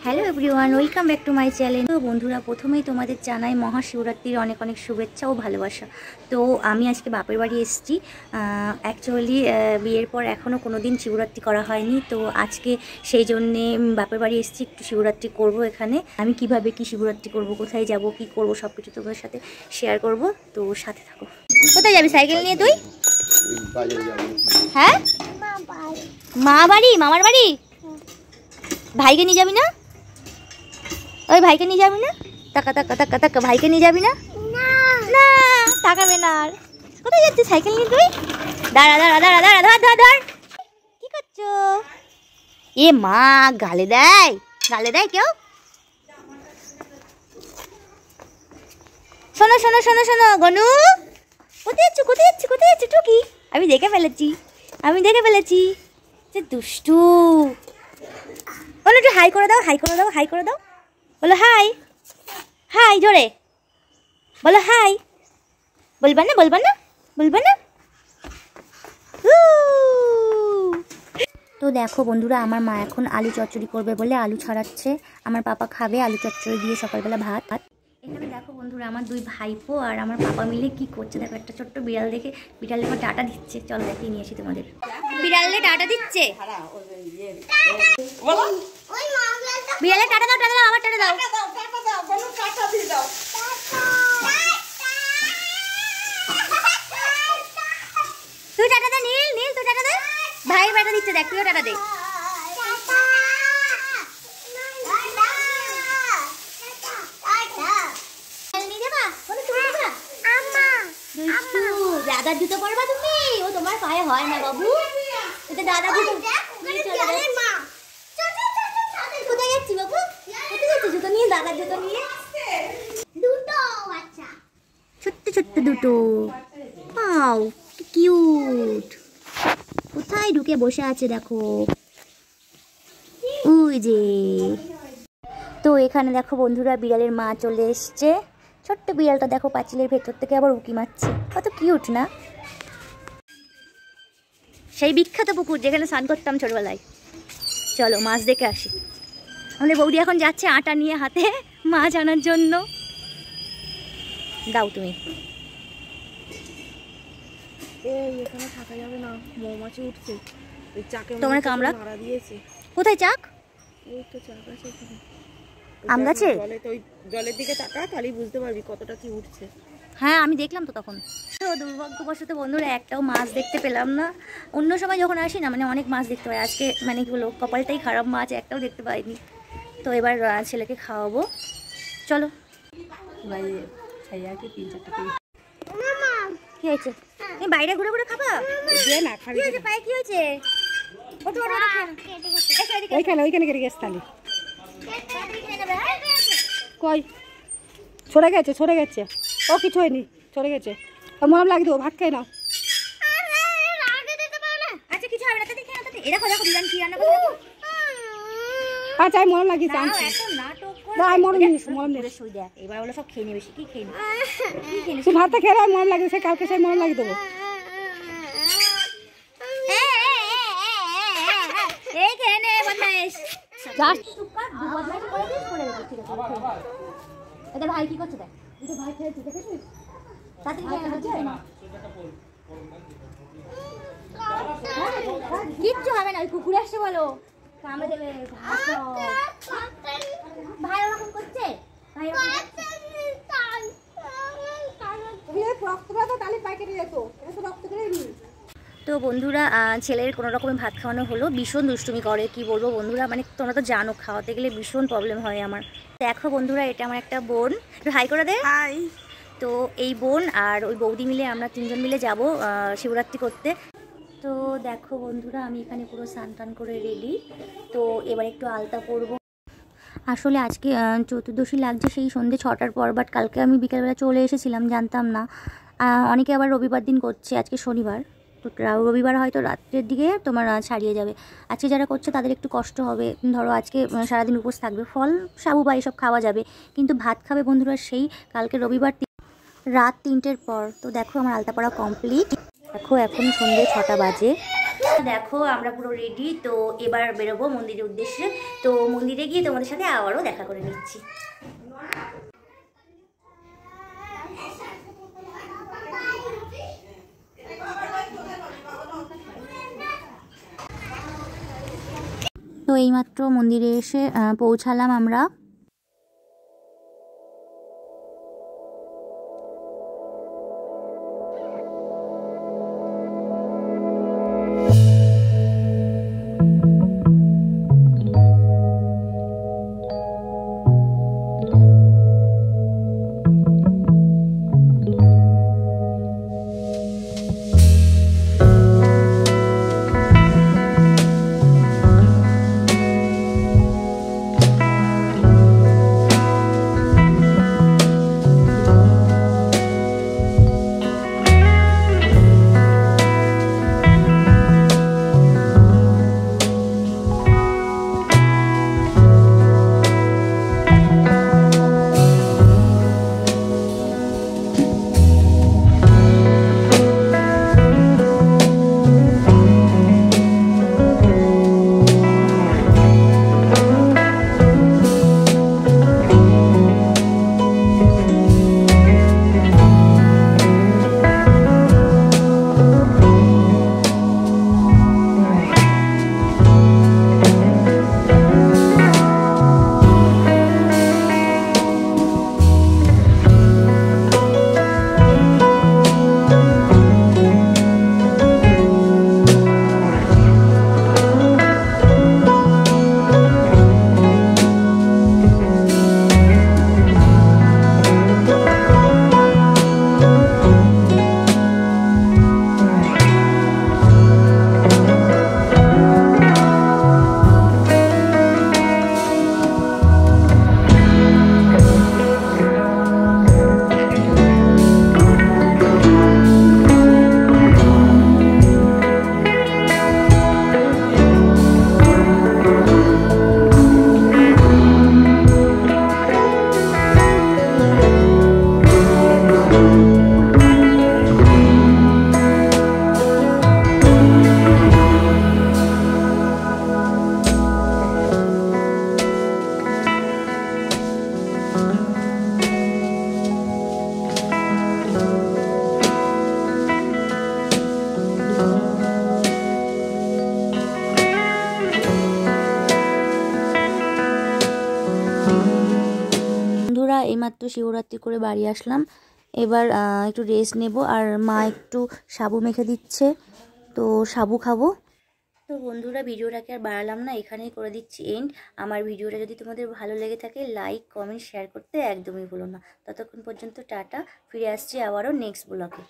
Hello everyone, welcome back to my channel. তো বন্ধুরা, প্রথমেই তোমাদের জানাই মহাশিবরাত্রির অনেক অনেক শুভেচ্ছা ও ভালোবাসা। তো আমি আজকে বাপের বাড়ি এসেছি। অ্যাকচুয়ালি বিয়ের পর এখনও কোনো দিন শিবরাত্রি করা হয়নি, তো আজকে সেই জন্যে বাপের বাড়ি এসেছি, একটু শিবরাত্রি করব এখানে। আমি কিভাবে কি শিবরাত্রি করব, কোথায় যাব, কি করব, সব কিছু তোমাদের সাথে শেয়ার করব, তো সাথে থাকো। কোথায় যাবি সাইকেল নিয়ে তুই? হ্যাঁ, মা বাড়ি, মামার বাড়ি। ভাইকে নিয়ে যাবি না? ওই ভাইকে নিয়ে যাবি না? টাকা টাকা টাকা টাকা, ভাইকে নিয়ে যাবি না? না, তাকাবে না। আর কোথায় যাচ্ছিস সাইকেল নিয়ে তুই? দাঁড়া দাঁড়া দাঁড়া দাঁড়া, ধর ধর ধর। কি করছো? এ মা, গালে দেয়, গালে দেয় কেউ। শোনো শোনো শোনো শোনো গনু, কোথায় যাচ্ছ, কোথায় যাচ্ছ, কোথায় যাচ্ছ টুকি? আমি দেখে ফেলেছি, আমি দেখে ফেলেছি। যে দুষ্টু। বলো একটু হাই করে দাও, হাই করে দাও, হাই করে দাও। বলো হাই, হাই জোরে বলো হাই। বলবা না, বলবা না, বলবা না। তো দেখো বন্ধুরা, আমার মা এখন আলু চচ্চড়ি করবে বলে আলু ছাড়াচ্ছে। আমার পাপা খাবে আলু চচ্চড়ি দিয়ে সকালবেলা ভাত। এখানে দেখো বন্ধুরা, আমার দুই ভাইপো আর আমার পাপা মিলে কি করছে দেখো। একটা ছোট্ট বিড়াল দেখে, বিড়াল এবার ডাটা দিচ্ছে। চলো দেখিয়ে নিয়ে আসি তোমাদের। বিড়ালে ডাটা দিচ্ছে। বিড়ালে টাটা দাও, টাটা দাও, আবার টাটা দাও। তুই টাটা দে নীল, নীল তুই টাটা দে। ভাই টাটা দিচ্ছে, দেখ তুইও টাটা দে। দাদার জুতো পরবা তুমি? ও তোমার পায়ে হয় না বাবু, এটা দাদা জুতো। কোথায় যাচ্ছি বাবু? কোথায় যাচ্ছি জুতো নিয়ে? দাদার জুতো নিয়ে। দুটো বাচ্চা, ছোট্ট ছোট্ট দুটো। ওয়াও কি কিউট। কোথায় ঢুকে বসে আছে দেখো, ওই যে। তো এখানে দেখো বন্ধুরা, বিড়ালের মা চলে এসছে। ছোট্ট বিড়ালটা দেখো পাঁচিলের ভেতর থেকে আবার উঁকি মারছে, কত কিউট না? সেই বিখ্যাত পুকুর যেখানে স্নান করতাম ছোটবেলায়। চলো মাছ দেখে আসি। আমাদের বৌদি এখন যাচ্ছে আটা নিয়ে হাতে মাছ আনার জন্য। দাও তুমি। এখানে থাকা যাবে না, মৌমাছি উঠছে। তোমার কামড়া দিয়েছে। কোথায় চাক? ওই তো চাক আছে এখানে, আম গাছে। ওই জলের দিকে তাকা, তাহলেই বুঝতে পারবি কতটা কি উঠছে। হ্যাঁ আমি দেখলাম তো তখন। তো দুর্ভাগ্যবশত বন্ধুরা একটাও মাছ দেখতে পেলাম না। অন্য সময় যখন আসি না, মানে অনেক মাছ দেখতে পাই। আজকে মানে কি বলো, কপালটাই খারাপ, মাছ একটাও দেখতে পাইনি। তো এবার ছেলেকে খাওয়াবো, চলো। কি হয়েছে? তুমি বাইরে ঘুরে ঘুরে খাবা? কি হয়েছে পায়ে, কি হয়েছে? ওইখানে ওইখানে কেটে গেছে তাহলে। কই সরে গেছে, সরে গেছে। ও কিছু হয়নি, সরে গেছে। মরম লাগিয়ে দেবো, ভাত খাই নাও। আচ্ছা কিছু হবে না, তাতে খেয়ে নাও। এরকম দেখো বিরিয়ানি কি রান্না করবো। আচ্ছা আমি মরম লাগিয়েছি, আনছি। এবার বলো সব খেয়ে নেবে। কি খেয়ে নেবে? তুই ভাতটা খেয়ে নাও, মরম লাগিয়ে, সে কালকে সেই মরম লাগিয়ে দেবো। এই খেয়ে নে বদমাইশ। এটা ভাই কি করছে দেখ, এটা ভাই খেয়েছে দেখেছিস? কিচ্ছু হবে না, ওই কুকুর আসছে বলো, কামড়ে দেবে। ভাই ওরকম করছে, ভাই তো বন্ধুরা, ছেলের কোনো রকমের ভাত খাওয়ানো হলো। ভীষণ দুষ্টুমি করে, কি বলবো বন্ধুরা, মানে তোমরা তো জানো খাওয়াতে গেলে ভীষণ প্রবলেম হয় আমার। দেখো বন্ধুরা, এটা আমার একটা বোন, একটু হাই করে দে। হাই। তো এই বোন আর ওই বৌদি মিলে আমরা তিনজন মিলে যাব শিবরাত্রি করতে। তো দেখো বন্ধুরা, আমি এখানে পুরো স্নান টান করে রেডি। তো এবার একটু আলতা পরবো। আসলে আজকে চতুর্দশী লাগছে সেই সন্ধ্যে 6টার পর, বাট কালকে আমি বিকেলবেলা চলে এসেছিলাম, জানতাম না। অনেকে আবার রবিবার দিন করছে, আজকে শনিবার। তো রবিবার হয়তো রাত্রের দিকে তোমার ছাড়িয়ে যাবে। আজকে যারা করছে তাদের একটু কষ্ট হবে। ধরো আজকে সারাদিন উপোস থাকবে, ফল সাবু বা এসব খাওয়া যাবে, কিন্তু ভাত খাবে বন্ধুরা সেই কালকে রবিবার রাত 3টের পর। তো দেখো আমার আলতা পরা কমপ্লিট। দেখো এখন সন্ধ্যে 6টা বাজে। দেখো আমরা পুরো রেডি, তো এবার বেরোবো মন্দিরের উদ্দেশ্যে। তো মন্দিরে গিয়ে তোমাদের সাথে আবারও দেখা করে নিচ্ছি। তো এইমাত্র মন্দিরে এসে পৌঁছালাম আমরা। বন্ধুরা এইমাত্র শিবরাত্রি করে বাড়ি আসলাম, এবার একটু রেস্ট নেব। আর মা একটু সাবু মেখে দিচ্ছে, তো সাবু খাবো। তো বন্ধুরা ভিডিওটাকে আর বাড়ালাম না, এখানেই করে দিচ্ছি এন্ড। আমার ভিডিওটা যদি তোমাদের ভালো লেগে থাকে লাইক কমেন্ট শেয়ার করতে একদমই ভুলো না। ততক্ষণ পর্যন্ত টাটা, ফিরে আসছি আবারও নেক্সট ব্লগে।